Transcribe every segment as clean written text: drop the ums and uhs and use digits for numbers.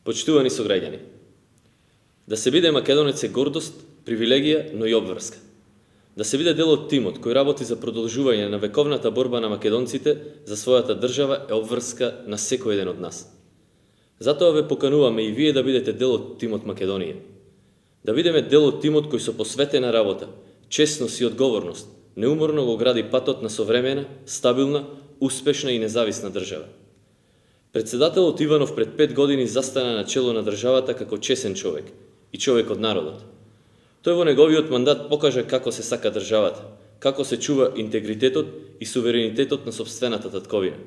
Почитувани сограѓани, да се биде македонец е гордост, привилегија, но и обврска. Да се биде дел од тимот кој работи за продолжување на вековната борба на македонците за својата држава е обврска на секој еден од нас. Затоа ве покануваме и вие да бидете дел од тимот Македонија. Да бидеме дел од тимот кој со посветена работа, честност и одговорност неуморно го гради патот на современа, стабилна, успешна и независна држава. Председателот Иванов пред 5 години застана на чело на државата како чесен човек и човек од народот. Тој во неговиот мандат покажа како се сака државата, како се чува интегритетот и суверенитетот на сопствената татковина.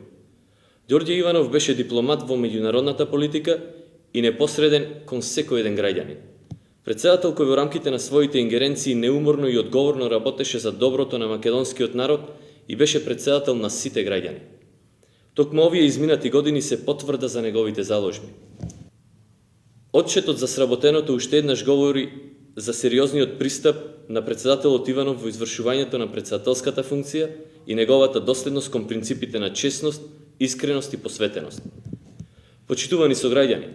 Ѓорѓе Иванов беше дипломат во меѓународната политика и непосреден кон секој еден граѓанин. Председател кој во рамките на своите ингеренции неуморно и одговорно работеше за доброто на македонскиот народ и беше председател на сите граѓани. Токму овие изминати години се потврда за неговите заложби. Отчетот за сработеното уште еднаш говори за сериозниот пристап на председателот Иванов во извршувањето на председателската функција и неговата доследност кон принципите на честност, искреност и посветеност. Почитувани сограѓани,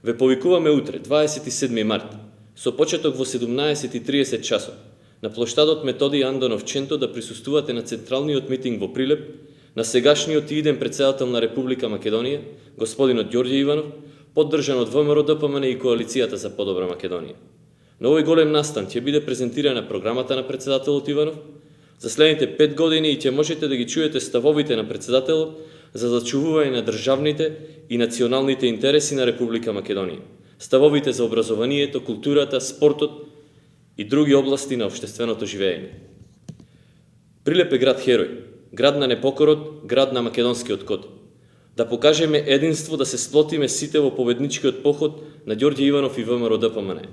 ве повикуваме утре, 27 март, со почеток во 17:30 часот, на плоштадот Методи Андонов Ченто да присуствувате на централниот митинг во Прилеп, на сегашниот и иден председател на Република Македонија, господинот Ѓорѓе Иванов, поддржан од ВМРО-ДПМН и Коалицијата за подобра Македонија. На овој голем настан ќе биде презентирана програмата на председателот Иванов за следните 5 години и ќе можете да ги чуете ставовите на председателот за зачувување на државните и националните интереси на Република Македонија, ставовите за образованието, културата, спортот и други области на општественото живење. Прилеп е град херој, град на непокорот, град на македонскиот код. Да покажеме единство, да се сплотиме сите во победничкиот поход на Ѓорѓе Иванов и ВМРО-ДПМН.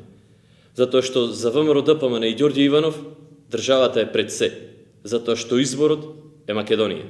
Затоа што за ВМРО-ДПМН и Ѓорѓе Иванов државата е пред се, затоа што изборот е Македонија.